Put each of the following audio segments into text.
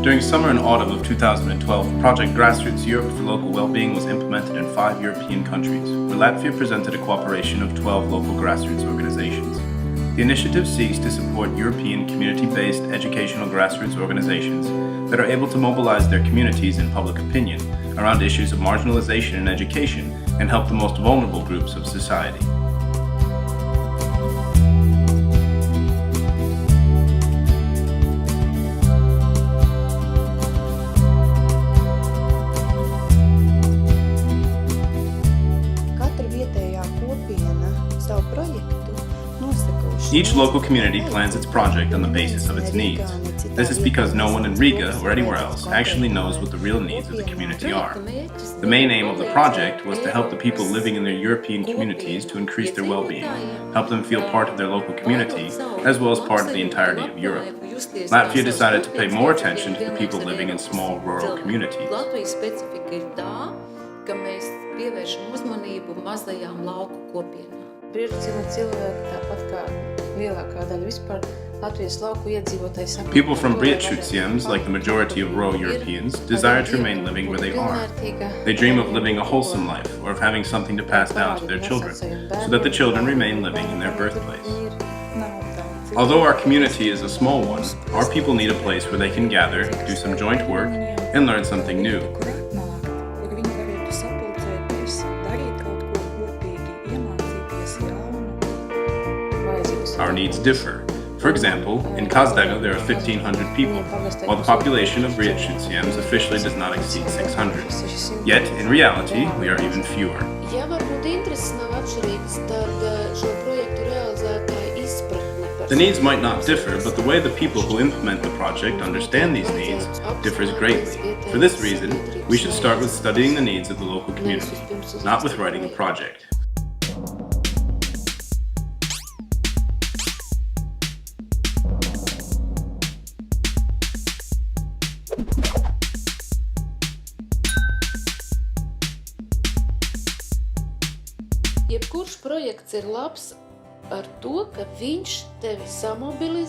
During summer and autumn of 2012, Project Grassroots Europe for local wellbeing was implemented in 5 European countries, where Latvia presented a cooperation of 12 local grassroots organizations. The initiative seeks to support European community-based educational grassroots organizations that are able to mobilize their communities and public opinion around issues of marginalization in education and help the most vulnerable groups of society. Each local community plans its project on the basis of its needs. This is because no one in Riga or anywhere else actually knows what the real needs of the community are. The main aim of the project was to help the people living in their European communities to increase their well-being, help them feel part of their local community, as well as part of the entirety of Europe. Latvia decided to pay more attention to the people living in small rural communities. People from Grassroots, like the majority of rural Europeans, desire to remain living where they are. They dream of living a wholesome life or of having something to pass down to their children, so that the children remain living in their birthplace. Although our community is a small one, our people need a place where they can gather, do some joint work, and learn something new. Our needs differ. For example, in Kazdega there are 1,500 people, while the population of Grassroots officially does not exceed 600. Yet, in reality, we are even fewer. The needs might not differ, but the way the people who implement the project understand these needs differs greatly. For this reason, we should start with studying the needs of the local community, not with writing a project.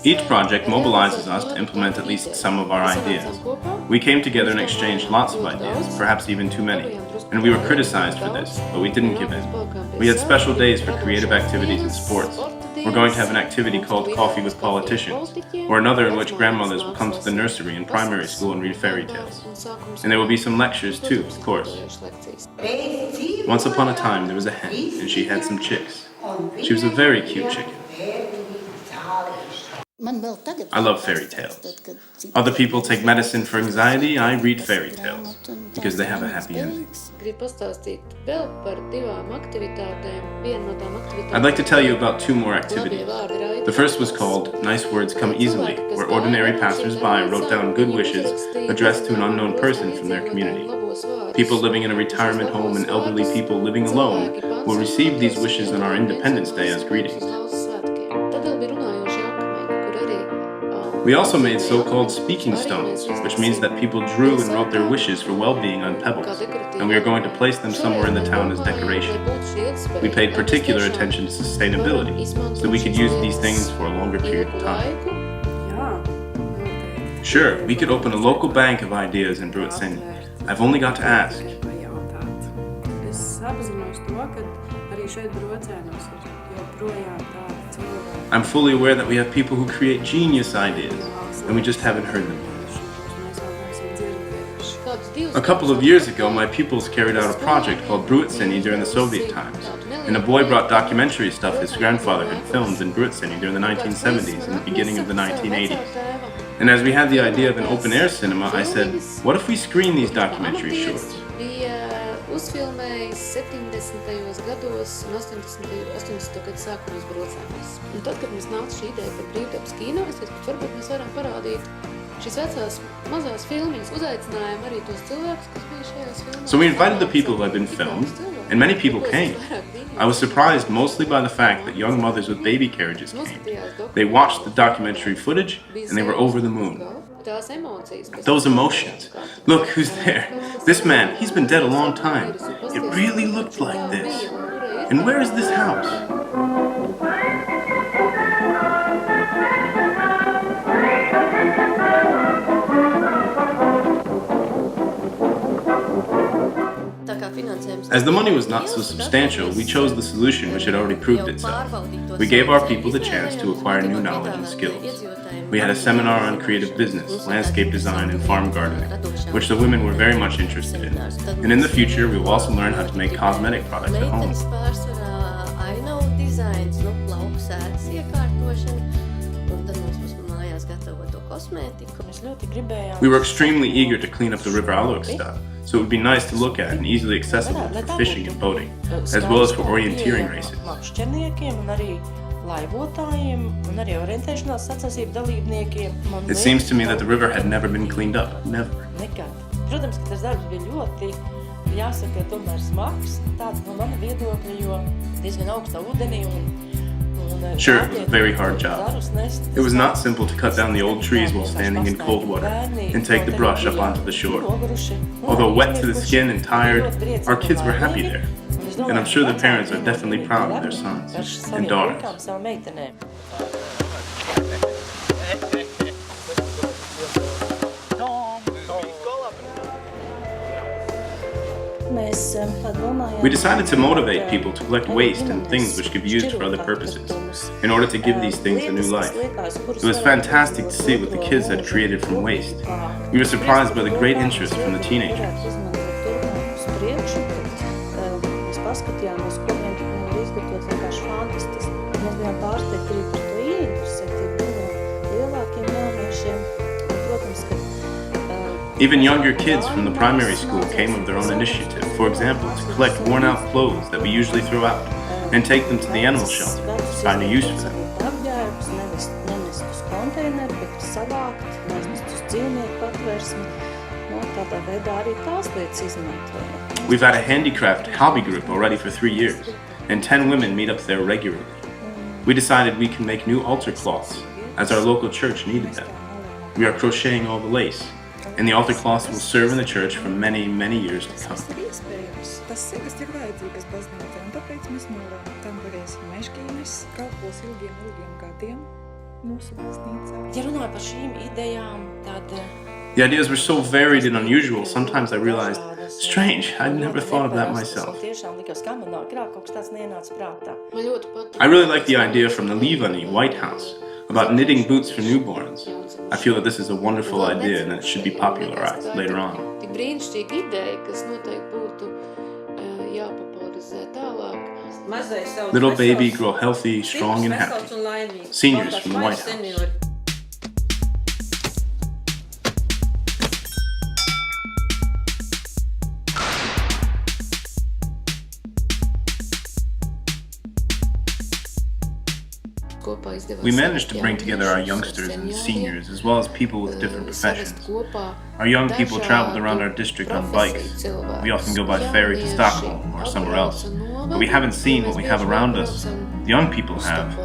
Each project mobilizes us to implement at least some of our ideas. We came together and exchanged lots of ideas, perhaps even too many, and we were criticized for this, but we didn't give in. We had special days for creative activities and sports. We're going to have an activity called Coffee with Politicians, or another in which grandmothers will come to the nursery and primary school and read fairy tales. And there will be some lectures too, of course. Once upon a time there was a hen, and she had some chicks. She was a very cute chicken. I love fairy tales. Other people take medicine for anxiety, I read fairy tales, because they have a happy ending. I'd like to tell you about 2 more activities. The first was called Nice Words Come Easily, where ordinary passers-by wrote down good wishes addressed to an unknown person from their community. People living in a retirement home and elderly people living alone will receive these wishes on our Independence Day as greetings. We also made so-called speaking stones, which means that people drew and wrote their wishes for well-being on pebbles, and we are going to place them somewhere in the town as decoration. We paid particular attention to sustainability, so we could use these things for a longer period of time. Sure, we could open a local bank of ideas in Brutseni. I've only got to ask. I'm fully aware that we have people who create genius ideas, and we just haven't heard them yet. A couple of years ago, my pupils carried out a project called Brutseni during the Soviet times, and a boy brought documentary stuff his grandfather had filmed in Brutseni during the 1970s and the beginning of the 1980s. And as we had the idea of an open-air cinema, I said, what if we screen these documentary shorts? Uzfilmējis 70. gados un 80. gadu sākumos braucēnos. Un tad, kad mums nāca šī ideja par brīvdabas kino, es teicu, ka varbūt mēs varam parādīt šīs vecās mazās filmiņas, uzaicinājām arī tos cilvēkus, kas bija šajās filmās. So we invited the people who had been filmed, and many people came. I was surprised mostly by the fact that young mothers with baby carriages came. They watched the documentary footage, and they were over the moon. Those emotions. Look who's there. This man, he's been dead a long time. It really looked like this. And where is this house? As the money was not so substantial, we chose the solution which had already proved itself. We gave our people the chance to acquire new knowledge and skills. We had a seminar on creative business, landscape design, and farm gardening, which the women were very much interested in. And in the future, we will also learn how to make cosmetic products at home. We were extremely eager to clean up the River Alok stuff, so it would be nice to look at and easily accessible for fishing and boating, as well as for orienteering races. It seems to me that the river had never been cleaned up. Never. Sure, it was a very hard job. It was not simple to cut down the old trees while standing in cold water and take the brush up onto the shore. Although wet to the skin and tired, our kids were happy there. And I'm sure the parents are definitely proud of their sons and daughters. We decided to motivate people to collect waste and things which could be used for other purposes, in order to give these things a new life. It was fantastic to see what the kids had created from waste. We were surprised by the great interest from the teenagers. Even younger kids from the primary school came of their own initiative, for example, to collect worn-out clothes that we usually throw out and take them to the animal shelter to find a use for them. We've had a handicraft hobby group already for 3 years, and 10 women meet up there regularly. We decided we can make new altar cloths, as our local church needed them. We are crocheting all the lace, and the altar cloths will serve in the church for many, many years to come. The ideas were so varied and unusual, sometimes I realized, strange, I'd never thought of that myself. I really like the idea from the Livani White House about knitting boots for newborns. I feel that this is a wonderful idea and that it should be popularized later on. Little baby grow healthy, strong and happy. Seniors from the White House. We managed to bring together our youngsters and seniors, as well as people with different professions. Our young people traveled around our district on bikes. We often go by ferry to Stockholm or somewhere else, but we haven't seen what we have around us. The young people have,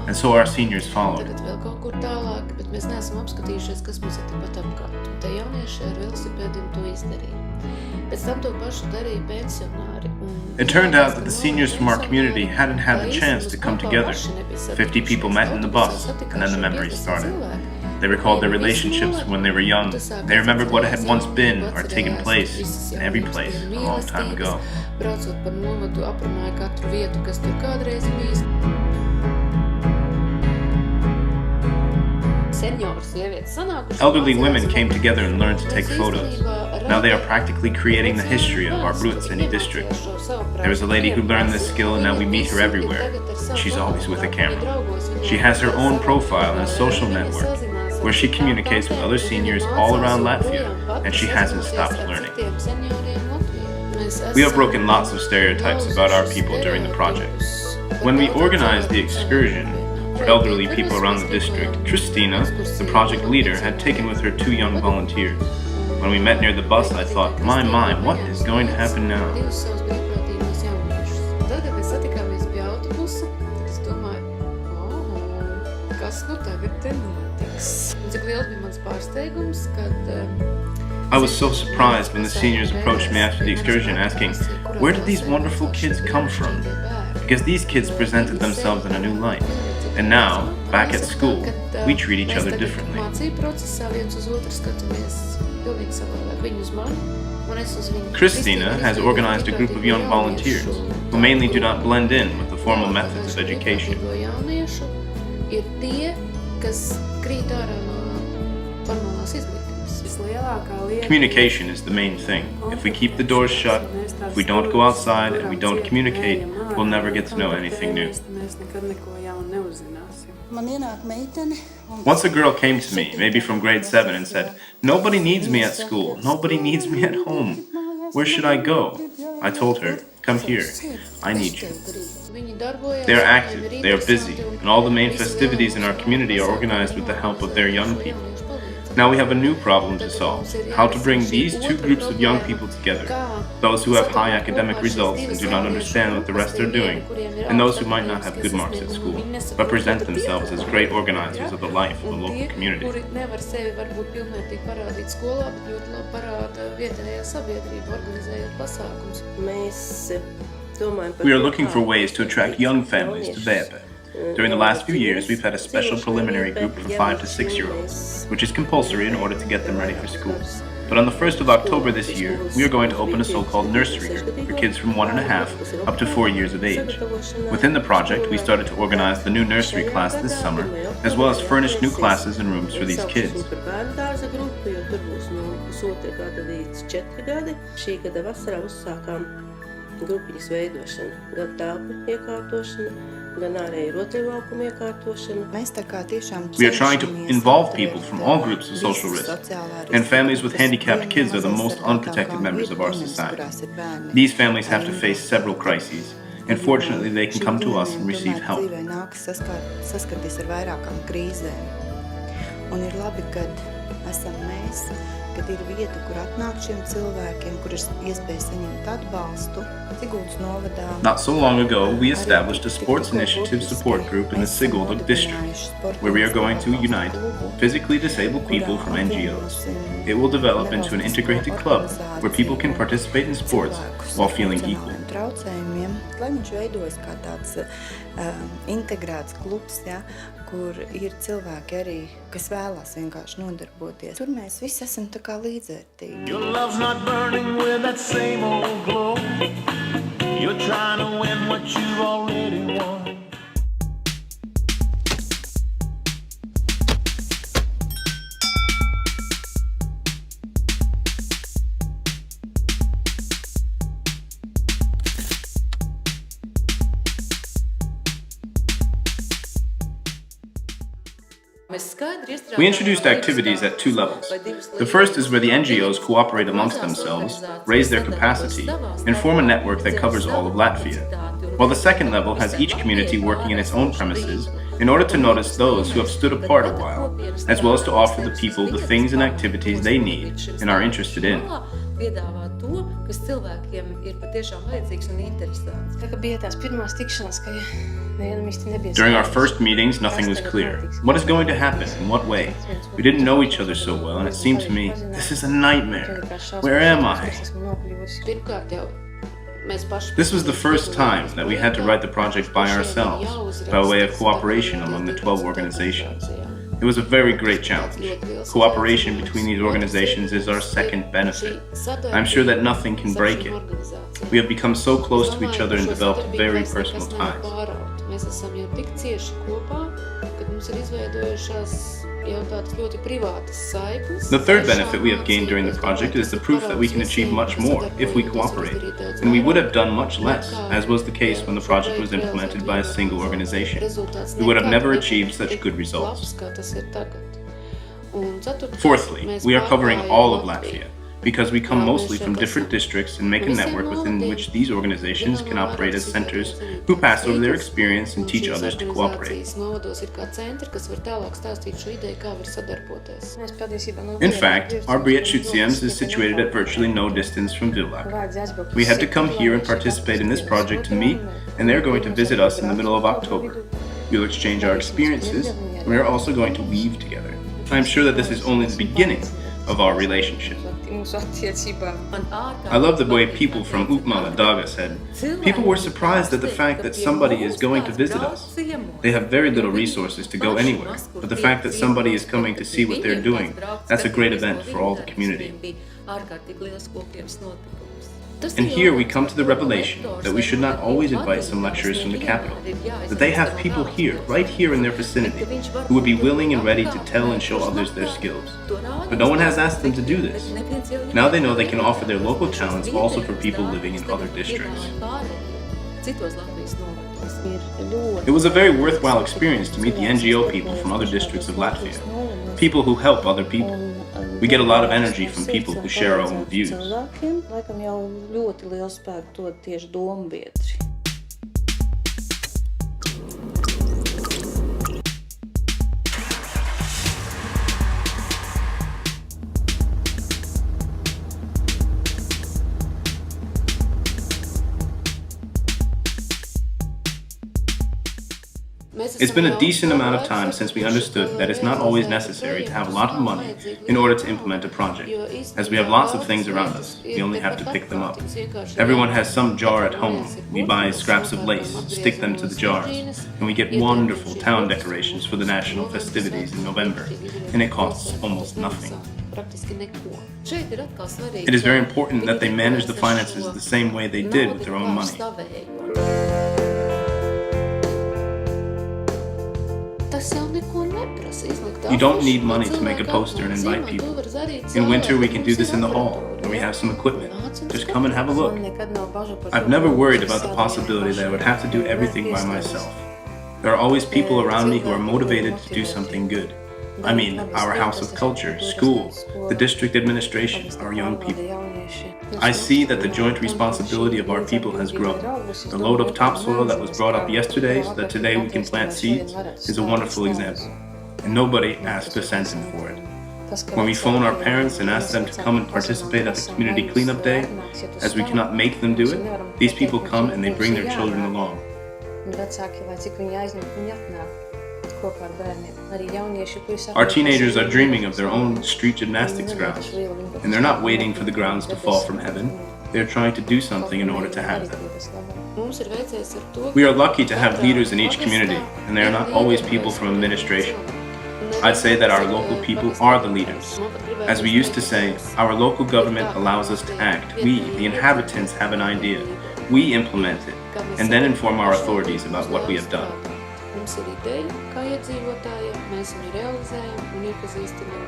and so our seniors followed. It turned out that the seniors from our community hadn't had the chance to come together. 50 people met in the bus, and then the memories started. They recalled their relationships when they were young. They remembered what had once been or taken place in every place a long time ago. Elderly women came together and learned to take photos. Now they are practically creating the history of our Brutsenny district. There was a lady who learned this skill and now we meet her everywhere. She's always with a camera. She has her own profile and a social network where she communicates with other seniors all around Latvia, and she hasn't stopped learning. We have broken lots of stereotypes about our people during the project. When we organized the excursion for elderly people around the district, Christina, the project leader, had taken with her 2 young volunteers. When we met near the bus, I thought, my, what is going to happen now? I was so surprised when the seniors approached me after the excursion asking, where did these wonderful kids come from? Because these kids presented themselves in a new light. And now, back at school, we treat each other differently. Christina has organized a group of young volunteers who mainly do not blend in with the formal methods of education. Communication is the main thing. If we keep the doors shut, if we don't go outside and we don't communicate, we'll never get to know anything new. Once a girl came to me, maybe from grade 7, and said, "Nobody needs me at school, nobody needs me at home. Where should I go?" I told her, "Come here, I need you." They are active, they are busy, and all the main festivities in our community are organized with the help of their young people. Now we have a new problem to solve: how to bring these two groups of young people together, those who have high academic results and do not understand what the rest are doing, and those who might not have good marks at school, but present themselves as great organizers of the life of the local community. We are looking for ways to attract young families to Vepe. During the last few years, we've had a special preliminary group for 5 to 6-year-olds, which is compulsory in order to get them ready for school. But on the 1st of October this year, we are going to open a so-called nursery group for kids from 1.5 up to 4 years of age. Within the project, we started to organize the new nursery class this summer, as well as furnish new classes and rooms for these kids. We are trying to involve people from all groups of social risk, and families with handicapped kids are the most unprotected members of our society. These families have to face several crises, and fortunately they can come to us and receive help. Kad ir vieta, kur atnākt šiem cilvēkiem, kur ir iespēja saņemt atbalstu. Not so long ago, we established a sports initiative support group in the Sigulda district, where we are going to unite physically disabled people from NGOs. It will develop into an integrated club where people can participate in sports while feeling equal. Lai viņš veidojas kā tāds integrēts klubs, ja, kur ir cilvēki arī, kas vēlās vienkārši nodarboties. Tur mēs visi esam tā kā līdzvērtīgi. Your love's not burning with that same old glow. You're trying to win what you've already won. We introduced activities at 2 levels. The first is where the NGOs cooperate amongst themselves, raise their capacity, and form a network that covers all of Latvia. While the second level has each community working in its own premises in order to notice those who have stood apart a while, as well as to offer the people the things and activities they need and are interested in. During our first meetings, nothing was clear. What is going to happen? In what way? We didn't know each other so well, and it seemed to me, this is a nightmare. Where am I? This was the first time that we had to write the project by ourselves, by way of cooperation among the 12 organizations. It was a very great challenge. Cooperation between these organizations is our second benefit. I'm sure that nothing can break it. We have become so close to each other and developed very personal ties. The third benefit we have gained during the project is the proof that we can achieve much more if we cooperate, and we would have done much less, as was the case when the project was implemented by a single organization. We would have never achieved such good results. Fourthly, we are covering all of Latvia, because we come mostly from different districts and make a network within which these organizations can operate as centers who pass over their experience and teach others to cooperate. In fact, our Grassroots is situated at virtually no distance from Villach. We had to come here and participate in this project to meet, and they're going to visit us in the middle of October. We'll exchange our experiences, and we are also going to weave together. I'm sure that this is only the beginning, of our relationship. I love the way people from Upmala Daga said, people were surprised at the fact that somebody is going to visit us. They have very little resources to go anywhere, but the fact that somebody is coming to see what they're doing, that's a great event for all the community. And here we come to the revelation that we should not always invite some lecturers from the capital, that they have people here, right here in their vicinity, who would be willing and ready to tell and show others their skills. But no one has asked them to do this. Now they know they can offer their local talents also for people living in other districts. It was a very worthwhile experience to meet the NGO people from other districts of Latvia, people who help other people. We get a lot of energy from people who share our own views. It's been a decent amount of time since we understood that it's not always necessary to have a lot of money in order to implement a project. As we have lots of things around us, we only have to pick them up. Everyone has some jar at home. We buy scraps of lace, stick them to the jars, and we get wonderful town decorations for the national festivities in November, and it costs almost nothing. It is very important that they manage the finances the same way they did with their own money. You don't need money to make a poster and invite people. In winter we can do this in the hall, where we have some equipment. Just come and have a look. I've never worried about the possibility that I would have to do everything by myself. There are always people around me who are motivated to do something good. I mean, our House of Culture, school, the district administration, our young people. I see that the joint responsibility of our people has grown. The load of topsoil that was brought up yesterday so that today we can plant seeds is a wonderful example. And nobody asked a cent for it. When we phone our parents and ask them to come and participate at the community cleanup day, as we cannot make them do it, these people come and they bring their children along. Our teenagers are dreaming of their own street gymnastics grounds, and they're not waiting for the grounds to fall from heaven. They're trying to do something in order to have them. We are lucky to have leaders in each community, and they are not always people from administration. I'd say that our local people are the leaders. As we used to say, our local government allows us to act. We, the inhabitants, have an idea. We implement it, and then inform our authorities about what we have done. Mums ir ideja, kā iedzīvotājiem, mēs viņu realizējam un iepazīstinām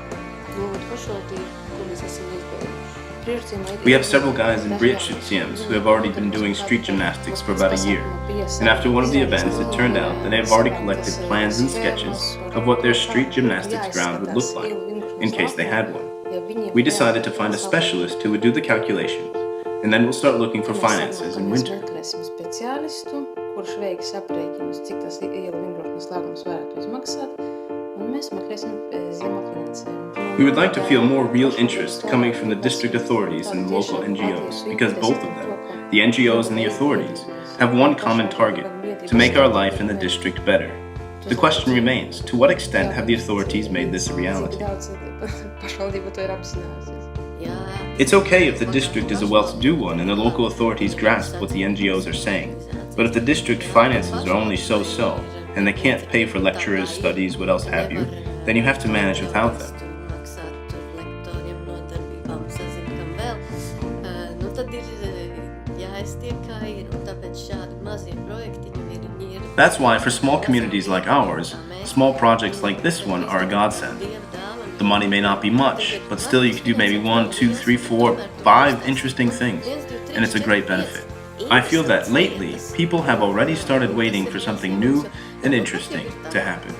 novadu pašvaldību, ko mēs esam izdarījuši. We have several guys in Grassroots who have already been doing street gymnastics for about a year. And after one of the events, it turned out that they have already collected plans and sketches of what their street gymnastics ground would look like, in case they had one. We decided to find a specialist who would do the calculations, and then we'll start looking for finances in winter. Kurš veiks aprēķinus, cik tas ielu vingrotnes slēgums varētu izmaksāt, un mēs meklēsim ziemā finansējumu. We would like to feel more real interest coming from the district authorities and the local NGOs, because both of them, the NGOs and the authorities, have one common target, to make our life in the district better. The question remains, to what extent have the authorities made this a reality? It's okay if the district is a well-to-do one and the local authorities grasp what the NGOs are saying. But if the district finances are only so-so, and they can't pay for lecturers, studies, what else have you, then you have to manage without them. That's why for small communities like ours, small projects like this one are a godsend. The money may not be much, but still you can do maybe 1, 2, 3, 4, 5 interesting things, and it's a great benefit. I feel that lately, people have already started waiting for something new and interesting to happen.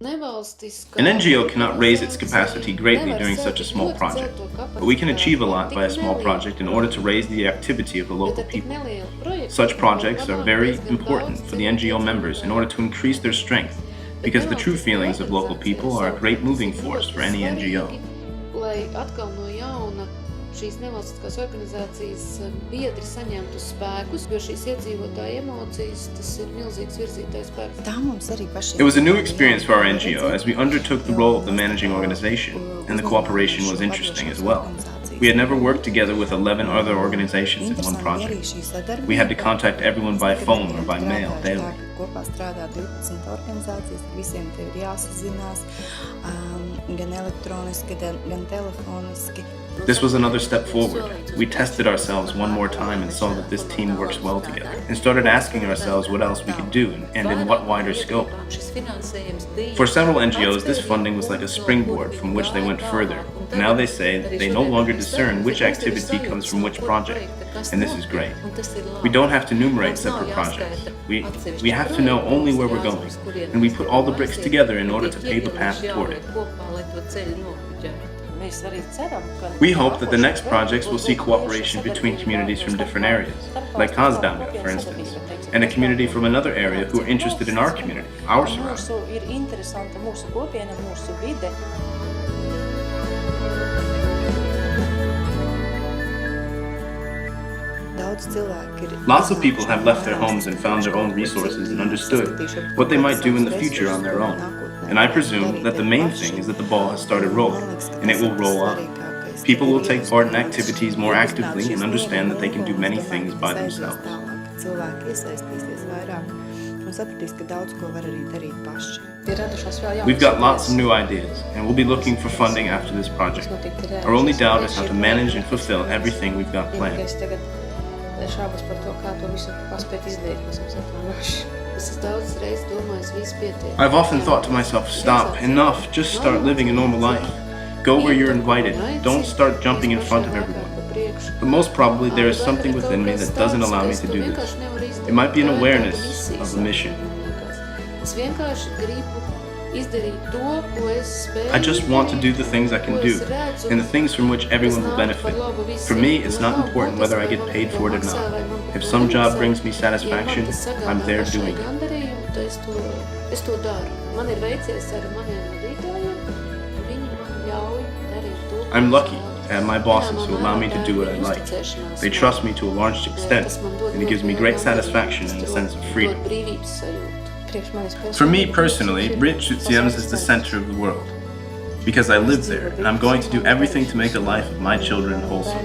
An NGO cannot raise its capacity greatly during such a small project, but we can achieve a lot by a small project in order to raise the activity of the local people. Such projects are very important for the NGO members in order to increase their strength, because the true feelings of local people are a great moving force for any NGO. Šīs nevalstiskās organizācijas biedri saņemtu spēkus, jo šīs iedzīvotāju emocijas, tas ir milzīgs virzītājs spēks. It was a new experience for our NGO as we undertook the role of the managing organization, and the cooperation was interesting as well. We had never worked together with 11 other organizations in one project. We had to contact everyone by phone or by mail daily. This was another step forward. We tested ourselves one more time and saw that this team works well together, and started asking ourselves what else we could do and in what wider scope. For several NGOs, this funding was like a springboard from which they went further. Now they say that they no longer discern which activity comes from which project, and this is great. We don't have to enumerate separate projects. We have to know only where we're going, and we put all the bricks together in order to pave the path toward it. We hope that the next projects will see cooperation between communities from different areas, like Kazdanga, for instance, and a community from another area who are interested in our community, our surroundings. Lots of people have left their homes and found their own resources and understood what they might do in the future on their own. And I presume that the main thing is that the ball has started rolling, and it will roll on. People will take part in activities more actively and understand that they can do many things by themselves. We've got lots of new ideas, and we'll be looking for funding after this project. Our only doubt is how to manage and fulfill everything we've got planned. I've often thought to myself, stop, enough, just start living a normal life. Go where you're invited, don't start jumping in front of everyone. But most probably there is something within me that doesn't allow me to do this. It might be an awareness of a mission. I just want to do the things I can do, and the things from which everyone will benefit. For me, it's not important whether I get paid for it or not. If some job brings me satisfaction, I'm there doing it. I'm lucky to have my bosses who allow me to do what I like. They trust me to a large extent, and it gives me great satisfaction and a sense of freedom. For me personally, Grassroots Europe is the center of the world, because I live there, and I'm going to do everything to make the life of my children wholesome.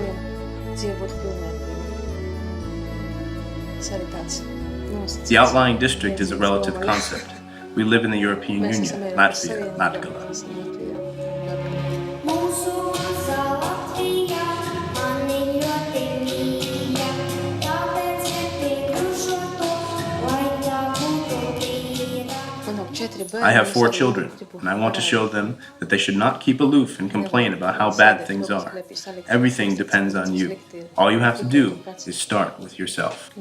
The outlying district is a relative concept. We live in the European Union, Latvia, Latgala. I have 4 children, and I want to show them that they should not keep aloof and complain about how bad things are. Everything depends on you. All you have to do is start with yourself.